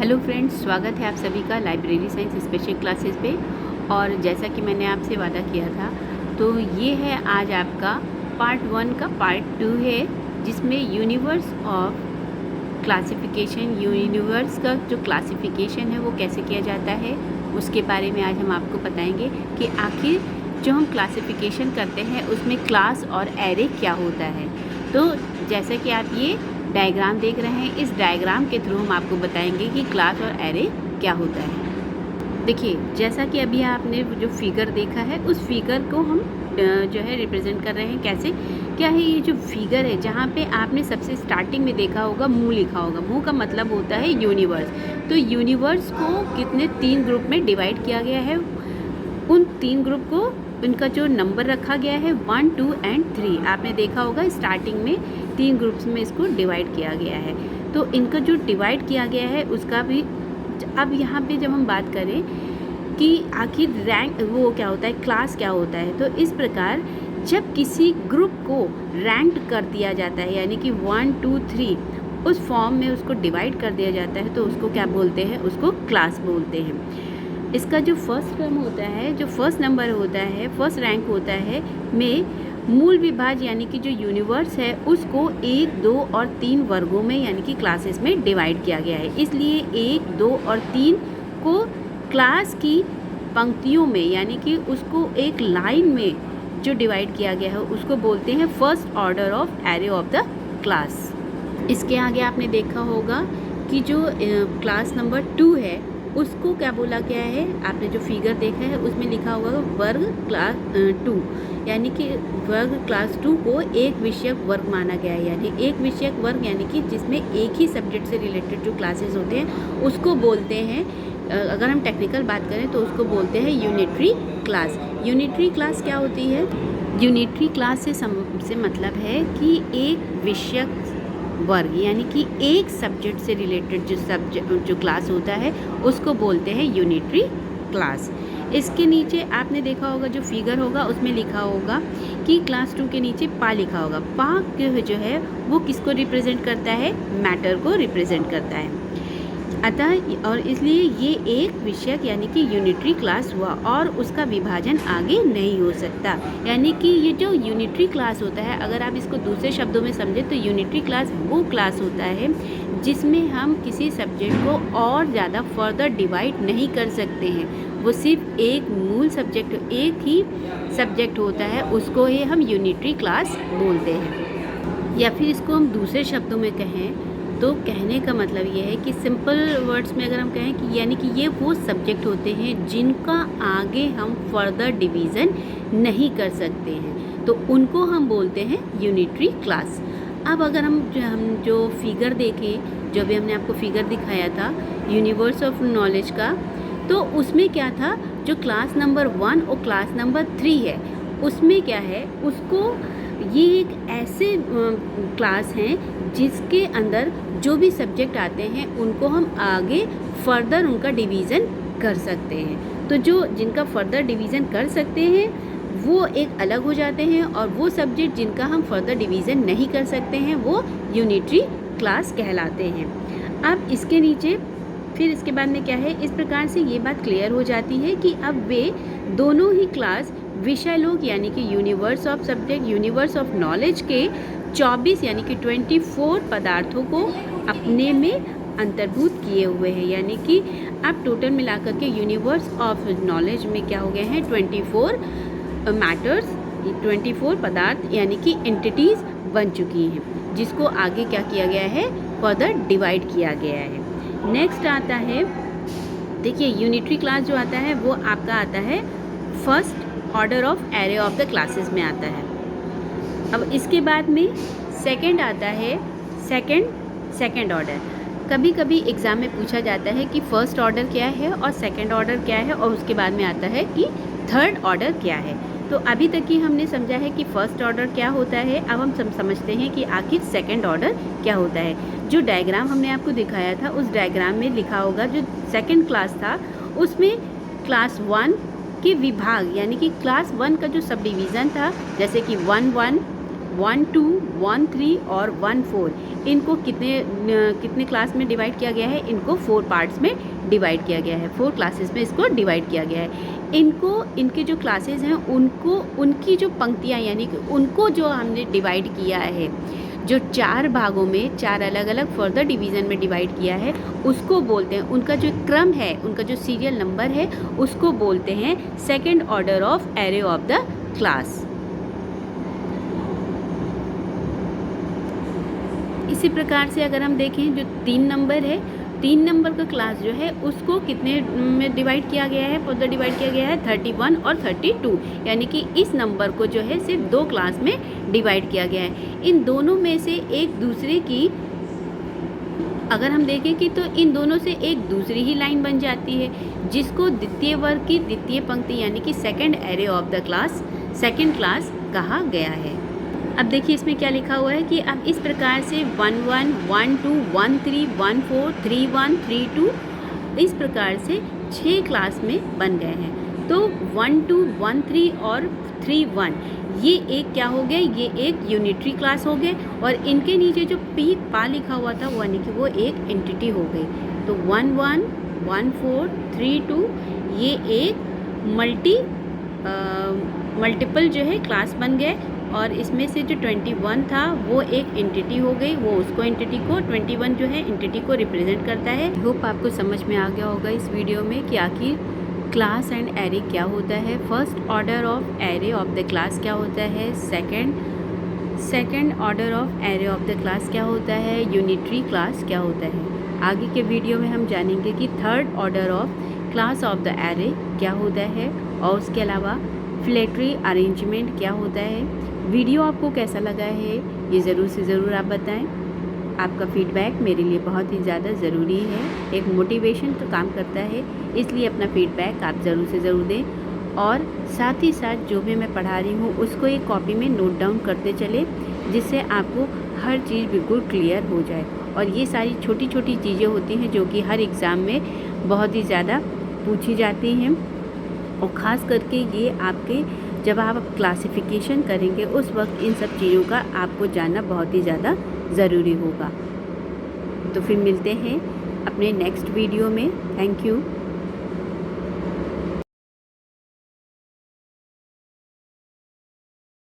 Hello friends, स्वागत है आप सभी का लाइब्रेरी साइंस स्पेशल क्लासेस पे। और जैसा कि मैंने आपसे वादा किया था, तो ये है आज आपका पार्ट 1 का पार्ट 2 है, जिसमें यूनिवर्स ऑफ क्लासिफिकेशन, यूनिवर्स का जो क्लासिफिकेशन है वो कैसे किया जाता है उसके बारे में आज हम आपको बताएंगे कि आखिर जो हम क्लासिफिकेशन करते हैं उसमें क्लास और एरे क्या होता है। तो जैसा कि आप ये डायग्राम देख रहे हैं, इस डायग्राम के थ्रू हम आपको बताएंगे कि क्लास और एरे क्या होता है। देखिए, जैसा कि अभी आपने जो फिगर देखा है उस फिगर को हम जो है रिप्रेजेंट कर रहे हैं। कैसे, क्या है ये जो फिगर है, जहाँ पे आपने सबसे स्टार्टिंग में देखा होगा मुंह लिखा होगा। मुंह का मतलब होता है यूनिवर्स। तो यूनिवर्स को कितने 3 ग्रुप में डिवाइड किया गया है। उन 3 ग्रुप को इनका जो नंबर रखा गया है 1, 2 एंड 3। आपने देखा होगा स्टार्टिंग में 3 ग्रुप्स में इसको डिवाइड किया गया है। तो इनका जो डिवाइड किया गया है उसका भी अब यहाँ पे जब हम बात करें कि आखिर रैंक वो क्या होता है, क्लास क्या होता है, तो इस प्रकार जब किसी ग्रुप को रैंक कर दिया जाता है, यानी कि 1, 2, 3 उस फॉर्म में उसको डिवाइड कर दिया जाता है, तो उसको क्या बोलते हैं, उसको क्लास बोलते हैं। इसका जो फर्स्ट टर्म होता है, जो फर्स्ट नंबर होता है, फर्स्ट रैंक होता है में मूल विभाज यानी कि जो यूनिवर्स है उसको 1, 2 और 3 वर्गों में यानी कि क्लासेस में डिवाइड किया गया है। इसलिए 1, 2 और 3 को क्लास की पंक्तियों में यानी कि उसको एक लाइन में जो डिवाइड किया गया है उसको बोलते हैं first order of array of the class. इसके आगे आपने देखा होगा कि जो क्लास नंबर 2 है उसको क्या बोला गया है। आपने जो फिगर देखा है उसमें लिखा हुआ है वर्ग क्लास 2, यानी कि वर्ग क्लास 2 को एक विषयक वर्ग माना गया है। यानी एक विषयक वर्ग यानी कि जिसमें एक ही सब्जेक्ट से रिलेटेड जो क्लासेस होते हैं उसको बोलते हैं, अगर हम टेक्निकल बात करें तो उसको बोलते हैं यूनिटरी क्लास। यूनिटरी क्लास क्या होती है? यूनिटरी क्लास से मतलब है कि एक विषयक वर्ग यानी कि एक सब्जेक्ट से रिलेटेड जो क्लास होता है उसको बोलते हैं यूनिटरी क्लास। इसके नीचे आपने देखा होगा जो फिगर होगा उसमें लिखा होगा कि क्लास 2 के नीचे पा लिखा होगा। पा जो है वो किसको रिप्रेजेंट करता है? मैटर को रिप्रेजेंट करता है। अतः और इसलिए ये एक विषयक यानी कि यूनिटरी क्लास हुआ और उसका विभाजन आगे नहीं हो सकता। यानी कि ये जो यूनिटरी क्लास होता है, अगर आप इसको दूसरे शब्दों में समझें तो यूनिटरी क्लास वो क्लास होता है जिसमें हम किसी सब्जेक्ट को और ज़्यादा फर्दर डिवाइड नहीं कर सकते हैं। वो सिर्फ एक मूल सब्जेक्ट, एक ही सब्जेक्ट होता है, उसको ही हम यूनिटरी क्लास बोलते हैं। या फिर इसको हम दूसरे शब्दों में कहें तो कहने का मतलब ये है कि सिंपल वर्ड्स में अगर हम कहें कि यानी कि ये वो सब्जेक्ट होते हैं जिनका आगे हम फर्दर डिवीज़न नहीं कर सकते हैं, तो उनको हम बोलते हैं यूनिटरी क्लास। अब अगर हम जो फिगर देखें, जो भी हमने आपको फिगर दिखाया था यूनिवर्स ऑफ नॉलेज का, तो उसमें क्या था, जो क्लास नंबर 1 और क्लास नंबर 3 है उसमें क्या है, उसको ये एक ऐसे क्लास हैं जिसके अंदर जो भी सब्जेक्ट आते हैं उनको हम आगे फर्दर उनका डिवीज़न कर सकते हैं। तो जो जिनका फर्दर डिवीज़न कर सकते हैं वो एक अलग हो जाते हैं, और वो सब्जेक्ट जिनका हम फर्दर डिवीज़न नहीं कर सकते हैं वो यूनिटरी क्लास कहलाते हैं। अब इसके नीचे फिर इसके बाद में क्या है, इस प्रकार से ये बात क्लियर हो जाती है कि अब वे दोनों ही क्लास विषय लोग यानी कि universe of subject, universe of knowledge के 24 यानी कि 24 पदार्थों को अपने में अंतर्भूत किए हुए हैं। यानी कि अब टोटल मिलाकर के यूनिवर्स ऑफ नॉलेज में क्या हो गए हैं, 24 मैटर्स, 24 पदार्थ यानी कि एंटिटीज़ बन चुकी हैं, जिसको आगे क्या किया गया है, फर्दर डिवाइड किया गया है। नेक्स्ट आता है, देखिए यूनिटरी क्लास जो आता है वो आपका आता है first order of array of the classes में आता है। अब इसके बाद में सेकंड आता है सेकंड ऑर्डर। कभी कभी एग्ज़ाम में पूछा जाता है कि फ़र्स्ट ऑर्डर क्या है और सेकंड ऑर्डर क्या है, और उसके बाद में आता है कि थर्ड ऑर्डर क्या है। तो अभी तक ही हमने समझा है कि फ़र्स्ट ऑर्डर क्या होता है। अब हम समझते हैं कि आखिर सेकंड ऑर्डर क्या होता है। जो डायग्राम हमने आपको दिखाया था उस डायग्राम में लिखा होगा, जो सेकंड क्लास था उसमें क्लास 1 के विभाग यानी कि क्लास 1 का जो सब डिवीज़न था, जैसे कि 1, 1, 1 2 1 3 और 1 4 इनको कितने क्लास में डिवाइड किया गया है? इनको 4 पार्ट्स में डिवाइड किया गया है, 4 क्लासेस में इसको डिवाइड किया गया है। इनके जो क्लासेस हैं उनको उनकी जो पंक्तियाँ यानी कि उनको जो हमने डिवाइड किया है, जो 4 भागों में 4 अलग अलग फर्दर डिवीज़न में डिवाइड किया है, उसको बोलते हैं, उनका जो क्रम है, उनका जो सीरियल नंबर है, उसको बोलते हैं second order of array of the class. इसी प्रकार से अगर हम देखें जो 3 नंबर है, 3 नंबर का क्लास जो है उसको कितने में डिवाइड किया गया है? फर्दर डिवाइड किया गया है 31 और 32, यानी कि इस नंबर को जो है सिर्फ 2 क्लास में डिवाइड किया गया है। इन दोनों में से एक दूसरे की अगर हम देखें कि तो इन दोनों से एक दूसरी ही लाइन बन जाती है, जिसको द्वितीय वर्ग की द्वितीय पंक्ति यानी कि second array of the class, second class कहा गया है। अब देखिए इसमें क्या लिखा हुआ है कि अब इस प्रकार से 1 1 1 2 1 3 1 4 3 1 3 2 इस प्रकार से 6 क्लास में बन गए हैं। तो 1 2 1 3 और 3 1 ये एक क्या हो गए? ये एक यूनिटरी क्लास हो गए, और इनके नीचे जो पा लिखा हुआ था यानी कि वो एक एंटिटी हो गई। तो 1 1 1 4 3 2 ये एक मल्टीपल जो है क्लास बन गए, और इसमें से जो 21 था वो एक एंटिटी हो गई, वो उसको एंटिटी को 21 जो है एंटिटी को रिप्रेजेंट करता है। होप आपको समझ में आ गया होगा इस वीडियो में कि आखिर क्लास एंड एरे क्या होता है, first order of array of the class क्या होता है, second order of array of the class क्या होता है, यूनिटरी क्लास क्या होता है। आगे के वीडियो में हम जानेंगे कि third order of class of the array क्या होता है, और उसके अलावा फ्लैटरी अरेंजमेंट क्या होता है। वीडियो आपको कैसा लगा है ये ज़रूर से ज़रूर आप बताएं। आपका फीडबैक मेरे लिए बहुत ही ज़्यादा ज़रूरी है, एक मोटिवेशन का काम करता है, इसलिए अपना फीडबैक आप ज़रूर से ज़रूर दें। और साथ ही साथ जो भी मैं पढ़ा रही हूँ उसको एक कॉपी में नोट डाउन करते चले, जिससे आपको हर चीज़ बिल्कुल क्लियर हो जाए। और ये सारी छोटी छोटी चीज़ें होती हैं जो कि हर एग्ज़ाम में बहुत ही ज़्यादा पूछी जाती हैं, और ख़ास करके ये आपके जब आप क्लासिफिकेशन करेंगे उस वक्त इन सब चीज़ों का आपको जानना बहुत ही ज़्यादा ज़रूरी होगा। तो फिर मिलते हैं अपने नेक्स्ट वीडियो में। Thank you.